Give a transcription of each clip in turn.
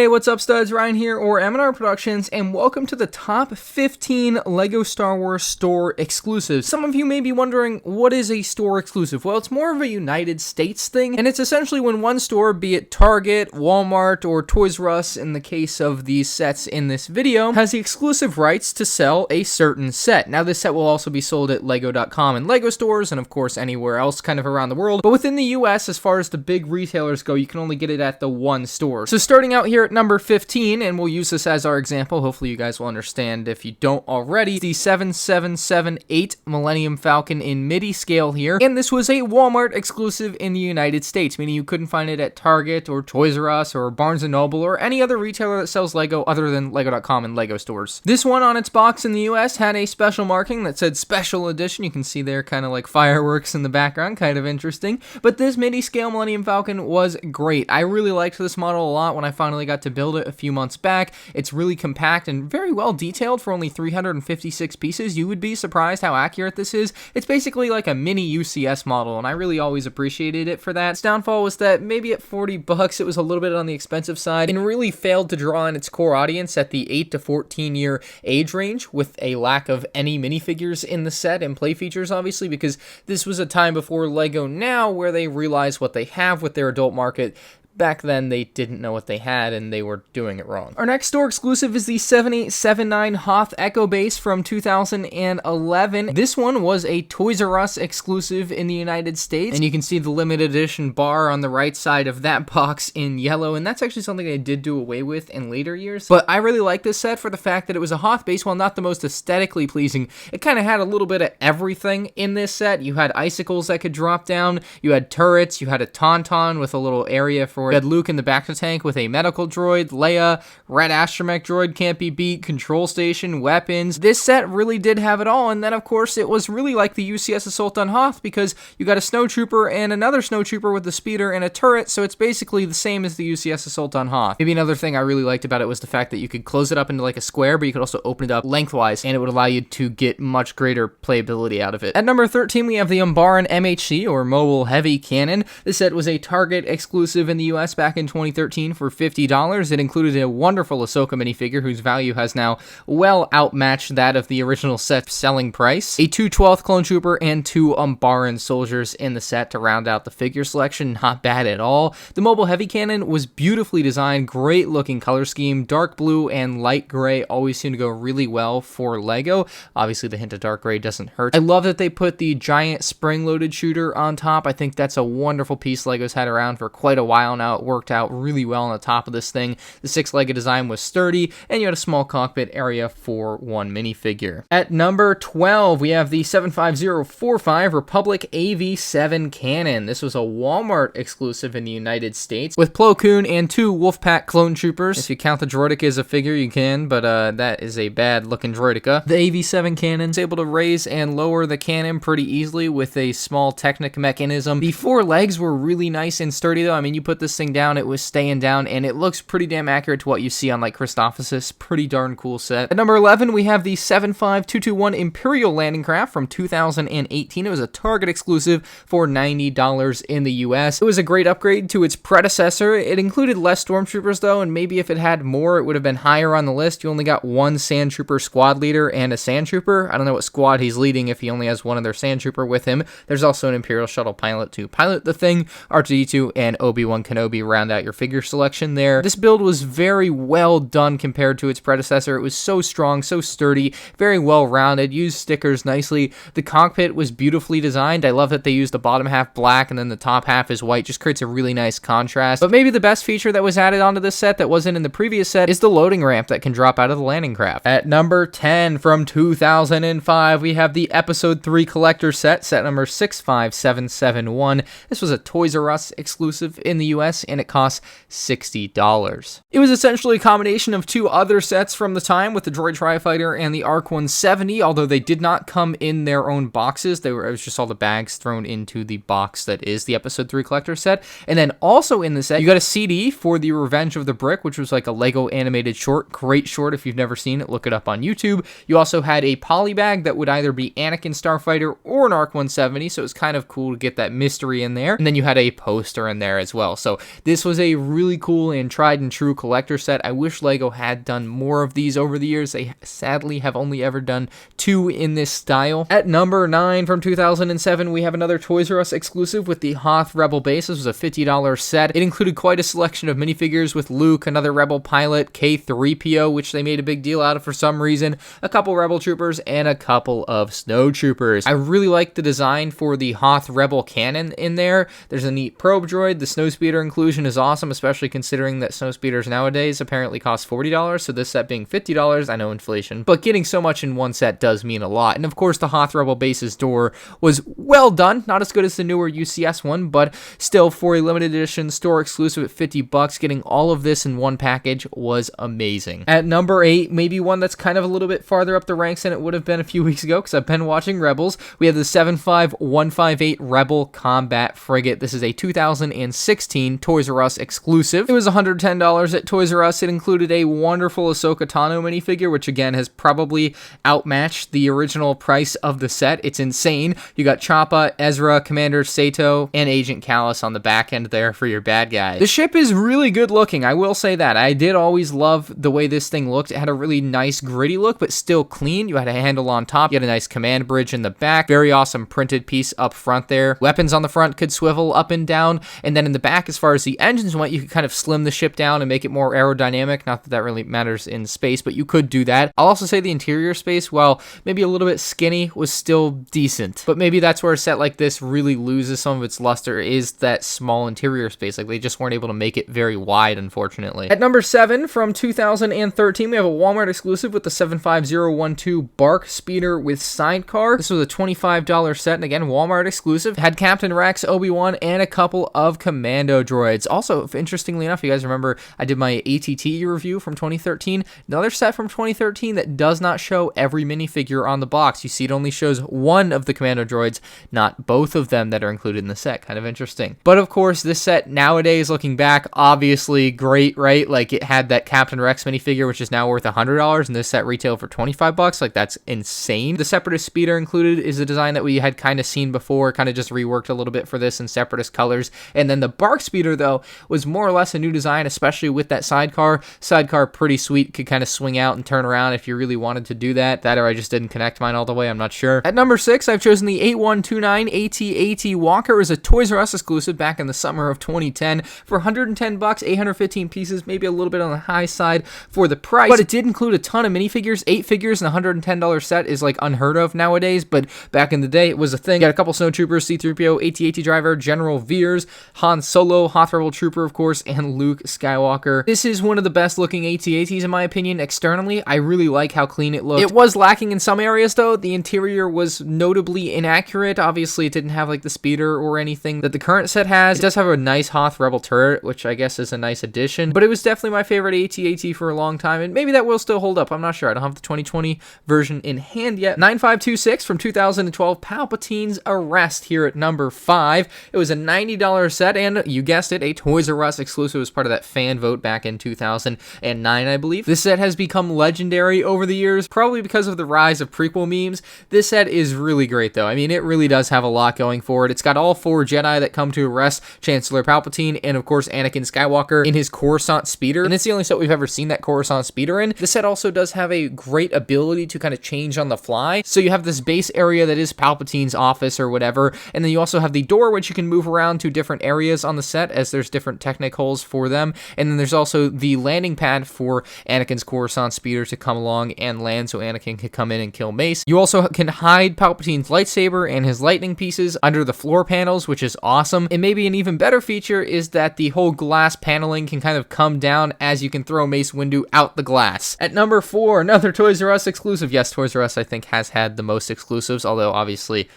Hey, what's up, studs? Ryan here, or MandRproductions, and welcome to the top 15 LEGO Star Wars store exclusives. Some of you may be wondering, what is a store exclusive? Well, it's more of a United States thing, and it's essentially when one store, be it Target, Walmart, or Toys R Us in the case of these sets in this video, has the exclusive rights to sell a certain set. Now, this set will also be sold at Lego.com and LEGO stores, and of course anywhere else kind of around the world, but within the US, as far as the big retailers go, you can only get it at the one store. So starting out here at number 15, and we'll use this as our example, hopefully you guys will understand if you don't already, the 7778 Millennium Falcon in Midi-Scale here, and this was a Walmart exclusive in the United States, meaning you couldn't find it at Target or Toys R Us or Barnes & Noble or any other retailer that sells Lego other than Lego.com and Lego stores. This one on its box in the US had a special marking that said Special Edition. You can see there kind of like fireworks in the background, kind of interesting, but this Midi-Scale Millennium Falcon was great. I really liked this model a lot when I finally got to build it a few months back. It's really compact and very well detailed for only 356 pieces. You would be surprised how accurate this is. It's basically like a mini UCS model, and I really always appreciated it for that. Its downfall was that maybe at 40 bucks it was a little bit on the expensive side and really failed to draw in its core audience at the 8 to 14 year age range, with a lack of any minifigures in the set and play features, obviously, because this was a time before Lego now where they realize what they have with their adult market. Back then, they didn't know what they had, and they were doing it wrong. Our next store exclusive is the 7879 Hoth Echo Base from 2011. This one was a Toys R Us exclusive in the United States, and you can see the limited edition bar on the right side of that box in yellow, and that's actually something they did do away with in later years. But I really like this set for the fact that it was a Hoth base. While not the most aesthetically pleasing, it kind of had a little bit of everything in this set. You had icicles that could drop down, you had turrets, you had a tauntaun with a little area for. You had Luke in the back of the tank with a medical droid, Leia, red astromech droid can't be beat, control station, weapons. This set really did have it all, and then of course it was really like the UCS Assault on Hoth, because you got a snowtrooper and another snowtrooper with the speeder and a turret, so it's basically the same as the UCS Assault on Hoth. Maybe another thing I really liked about it was the fact that you could close it up into like a square, but you could also open it up lengthwise, and it would allow you to get much greater playability out of it. At number 13, we have the Umbaran MHC, or Mobile Heavy Cannon. This set was a Target exclusive in the US back in 2013 for $50. It included a wonderful Ahsoka minifigure whose value has now well outmatched that of the original set selling price, a 2/12 clone trooper, and 2 Umbaran soldiers in the set to round out the figure selection. Not bad at all. The Mobile Heavy Cannon was beautifully designed, great looking color scheme. Dark blue and light gray always seem to go really well for Lego. Obviously the hint of dark gray doesn't hurt. I love that they put the giant spring-loaded shooter on top. I think that's a wonderful piece Lego's had around for quite a while now. It worked out really well on the top of this thing. The 6-legged design was sturdy, and you had a small cockpit area for one minifigure. At number 12, we have the 75045 Republic AV7 Cannon. This was a Walmart exclusive in the United States, with Plo Koon and 2 Wolfpack clone troopers. If you count the droideka as a figure, you can, but that is a bad-looking droideka. The AV7 Cannon is able to raise and lower the cannon pretty easily with a small Technic mechanism. The 4 legs were really nice and sturdy, though. I mean, you put this thing down, it was staying down, and it looks pretty damn accurate to what you see on like Christophsis. Pretty darn cool set. At number 11, we have the 75221 Imperial landing craft from 2018. It was a Target exclusive for $90 in the US. It was a great upgrade to its predecessor. It included less stormtroopers though, and maybe if it had more, it would have been higher on the list. You only got 1 sandtrooper squad leader and a sandtrooper. I don't know what squad he's leading if he only has one other sandtrooper with him. There's also an Imperial shuttle pilot to pilot the thing. R2-D2 and Obi-Wan Kenobi round out your figure selection there. This build was very well done compared to its predecessor. It was so strong, so sturdy, very well rounded, used stickers nicely. The cockpit was beautifully designed. I love that they used the bottom half black and then the top half is white. Just creates a really nice contrast. But maybe the best feature that was added onto this set that wasn't in the previous set is the loading ramp that can drop out of the landing craft. At number 10 from 2005, we have the Episode 3 collector set number 65771. This was a Toys R Us exclusive in the US, and it costs $60. It was essentially a combination of 2 other sets from the time, with the Droid Tri-Fighter and the ARC 170, although they did not come in their own boxes. It was just all the bags thrown into the box that is the Episode 3 collector set. And then also in the set, you got a CD for the Revenge of the Brick, which was like a Lego animated short. Great short. If you've never seen it, look it up on YouTube. You also had a poly bag that would either be Anakin Starfighter or an ARC 170, so it was kind of cool to get that mystery in there. And then you had a poster in there as well. So So this was a really cool and tried and true collector set. I wish LEGO had done more of these over the years. They sadly have only ever done 2 in this style. At number 9 from 2007, we have another Toys R Us exclusive with the Hoth Rebel base. This was a $50 set. It included quite a selection of minifigures with Luke, another Rebel pilot, K-3PO, which they made a big deal out of for some reason, a couple Rebel troopers, and a couple of snow troopers. I really like the design for the Hoth Rebel cannon in there. There's a neat probe droid. The snow speeder inclusion is awesome, especially considering that snow speeders nowadays apparently cost $40, so this set being $50, I know inflation, but getting so much in one set does mean a lot. And of course, the Hoth Rebel base's door was well done, not as good as the newer UCS one, but still for a limited edition store exclusive at $50, getting all of this in one package was amazing. At number 8, maybe one that's kind of a little bit farther up the ranks than it would have been a few weeks ago, because I've been watching Rebels. We have the 75158 Rebel Combat Frigate. This is a 2016 Toys R Us exclusive. It was $110 at Toys R Us. It included a wonderful Ahsoka Tano minifigure, which again has probably outmatched the original price of the set. It's insane. You got Choppa, Ezra, Commander Sato, and Agent Kallus on the back end there for your bad guys. The ship is really good looking, I will say that. I did always love the way this thing looked. It had a really nice gritty look, but still clean. You had a handle on top. You had a nice command bridge in the back. Very awesome printed piece up front there. Weapons on the front could swivel up and down, and then in the back, as far as the engines went, you could kind of slim the ship down and make it more aerodynamic. Not that that really matters in space, but you could do that. I'll also say the interior space, while maybe a little bit skinny, was still decent. But maybe that's where a set like this really loses some of its luster, is that small interior space. Like, they just weren't able to make it very wide, unfortunately. At number 7 from 2013, we have a Walmart exclusive with the 75012 BARC Speeder with Sidecar. This was a $25 set, and again, Walmart exclusive. Had Captain Rex, Obi-Wan, and a couple of commando droids. Also, interestingly enough, you guys remember I did my ATT review from 2013. Another set from 2013 that does not show every minifigure on the box. You see, it only shows one of the commando droids, not both of them that are included in the set. Kind of interesting. But of course, this set nowadays, looking back, obviously great, right? Like, it had that Captain Rex minifigure, which is now worth $100, and this set retailed for $25. Like, that's insane. The Separatist Speeder included is a design that we had kind of seen before, kind of just reworked a little bit for this in Separatist colors. And then the BARC Speeder, though, was more or less a new design, especially with that sidecar. Sidecar, pretty sweet, could kind of swing out and turn around if you really wanted to do that. That, or I just didn't connect mine all the way, I'm not sure. At number 6, I've chosen the 8129 AT-AT Walker. It was a Toys R Us exclusive back in the summer of 2010 for $110, 815 pieces, maybe a little bit on the high side for the price, but it did include a ton of minifigures. 8 figures in a $110 set is like unheard of nowadays, but back in the day it was a thing. You got a couple snowtroopers, C-3PO, AT-AT driver, General Veers, Han Solo, Hoth Rebel Trooper, of course, and Luke Skywalker. This is one of the best looking AT-ATs in my opinion externally. I really like how clean it looked. It was lacking in some areas though. The interior was notably inaccurate. Obviously it didn't have like the speeder or anything that the current set has. It does have a nice Hoth Rebel turret, which I guess is a nice addition, but it was definitely my favorite AT-AT for a long time, and maybe that will still hold up. I'm not sure. I don't have the 2020 version in hand yet. 9526 from 2012, Palpatine's Arrest here at number 5. It was a $90 set, and you guessed it, a Toys R Us exclusive as part of that fan vote back in 2009, I believe. This set has become legendary over the years, probably because of the rise of prequel memes. This set is really great, though. I mean, it really does have a lot going for it. It's got all 4 Jedi that come to arrest Chancellor Palpatine, and of course, Anakin Skywalker in his Coruscant Speeder, and it's the only set we've ever seen that Coruscant Speeder in. This set also does have a great ability to kind of change on the fly. So you have this base area that is Palpatine's office or whatever, and then you also have the door which you can move around to different areas on the set as there's different technic holes for them, and then there's also the landing pad for Anakin's Coruscant Speeder to come along and land so Anakin can come in and kill Mace. You also can hide Palpatine's lightsaber and his lightning pieces under the floor panels, which is awesome. And maybe an even better feature is that the whole glass paneling can kind of come down as you can throw Mace Windu out the glass. At number 4, another Toys R Us exclusive. Yes, Toys R Us I think has had the most exclusives, although obviously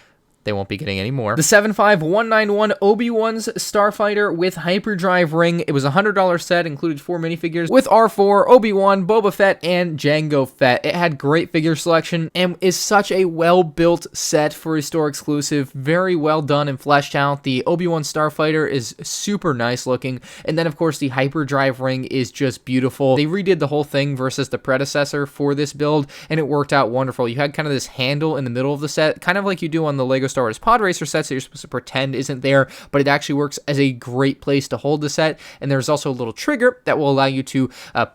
they won't be getting any more. The 75191 ObiWan's Starfighter with Hyperdrive ring. It was a $100 set, included 4 minifigures with R4, Obi-Wan, Boba Fett, and Jango Fett. It had great figure selection and is such a well-built set for a store exclusive. Very well done and fleshed out. The Obi-Wan Starfighter is super nice looking, and then of course the Hyperdrive ring is just beautiful. They redid the whole thing versus the predecessor for this build, and it worked out wonderful. You had kind of this handle in the middle of the set, kind of like you do on the LEGO Star Wars Pod Racer sets that you're supposed to pretend isn't there, but it actually works as a great place to hold the set. And there's also a little trigger that will allow you to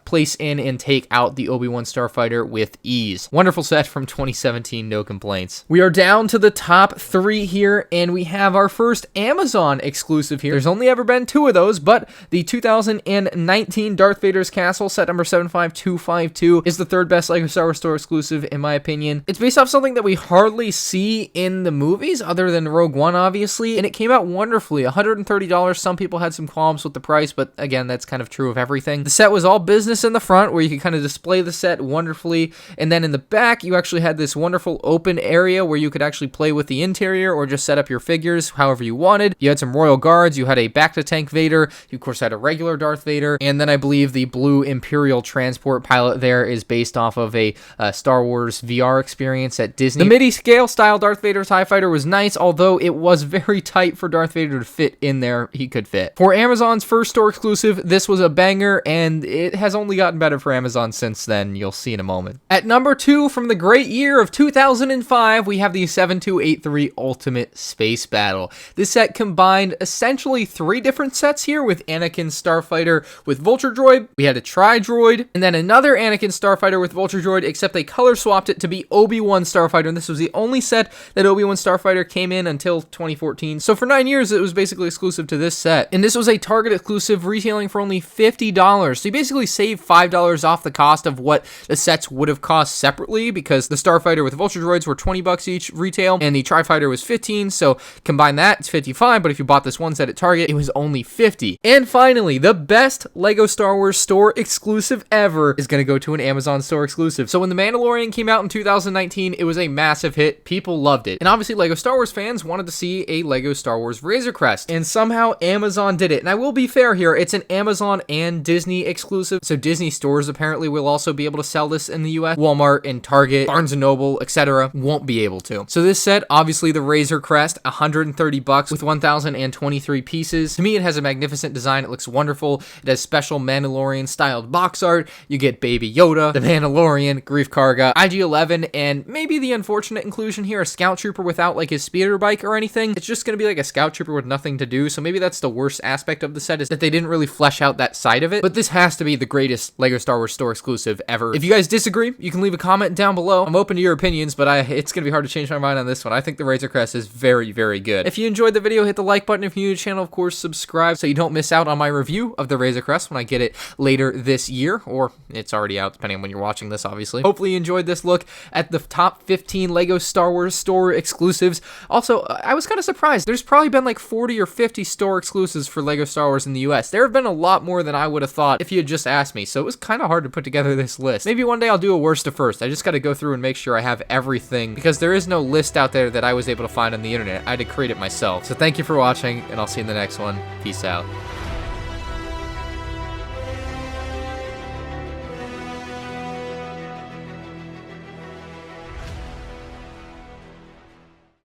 place in and take out the ObiWan Starfighter with ease. Wonderful set from 2017, no complaints. We are down to the top 3 here, and we have our first Amazon exclusive here. There's only ever been 2 of those, but the 2019 Darth Vader's Castle, set number 75252, is the 3rd best LEGO Star Wars Store exclusive, in my opinion. It's based off something that we hardly see in the movies, other than Rogue One, obviously, and it came out wonderfully. $130. Some people had some qualms with the price, but again, that's kind of true of everything. The set was all business in the front, where you could kind of display the set wonderfully, and then in the back, you actually had this wonderful open area where you could actually play with the interior or just set up your figures however you wanted. You had some royal guards, you had a back-to-tank Vader, you of course had a regular Darth Vader, and then I believe the blue Imperial transport pilot there is based off of a Star Wars VR experience at Disney. The Midi-Scale style Darth Vader TIE Fighter was nice, although it was very tight for Darth Vader to fit in there. He could fit. For Amazon's first store exclusive, this was a banger, and it has only gotten better for Amazon since then. You'll see in a moment. At number 2, from the great year of 2005, we have the 7283 Ultimate Space Battle. This set combined essentially 3 different sets here, with Anakin Starfighter with Vulture Droid, we had a Tri-Droid, and then another Anakin Starfighter with Vulture Droid, except they color swapped it to be Obi-Wan Starfighter, and this was the only set that Obi-Wan Starfighter came in until 2014. So for 9 years, it was basically exclusive to this set. And this was a Target exclusive, retailing for only $50. So you basically save $5 off the cost of what the sets would have cost separately, because the Starfighter with Vulture Droids were $20 each retail, and the Tri-Fighter was $15, so combine that, it's $55, but if you bought this one set at Target, it was only $50. And finally, the best LEGO Star Wars store exclusive ever is going to go to an Amazon store exclusive. So when The Mandalorian came out in 2019, it was a massive hit. People loved it. And obviously, LEGO Star Wars fans wanted to see a LEGO Star Wars Razor Crest, and somehow Amazon did it. And I will be fair here, it's an Amazon and Disney exclusive, so Disney stores apparently will also be able to sell this in the US. Walmart and Target, Barnes & Noble, etc. won't be able to. So this set, obviously the Razor Crest, $130 with 1,023 pieces. To me, it has a magnificent design. It looks wonderful. It has special Mandalorian styled box art. You get Baby Yoda, the Mandalorian, Grief Karga, IG-11, and maybe the unfortunate inclusion here, a Scout Trooper without like his speeder bike or anything. It's just going to be like a Scout Trooper with nothing to do. So maybe that's the worst aspect of the set, is that they didn't really flesh out that side of it. But this has to be the greatest LEGO Star Wars store exclusive ever. If you guys disagree, you can leave a comment down below. I'm open to your opinions, but it's going to be hard to change my mind on this one. I think the Razor Crest is very, very good. If you enjoyed the video, hit the like button. If you're new to the channel, of course, subscribe so you don't miss out on my review of the Razor Crest when I get it later this year, or it's already out depending on when you're watching this, obviously. Hopefully you enjoyed this look at the top 15 LEGO Star Wars store exclusives. Also, I was kind of surprised. There's probably been like 40 or 50 store exclusives for LEGO Star Wars in the US. There have been a lot more than I would have thought if you had just asked me, so it was kind of hard to put together this list. Maybe one day I'll do a worst to first. I just got to go through and make sure I have everything, because there is no list out there that I was able to find on the internet. I had to create it myself. So thank you for watching, and I'll see you in the next one. Peace out.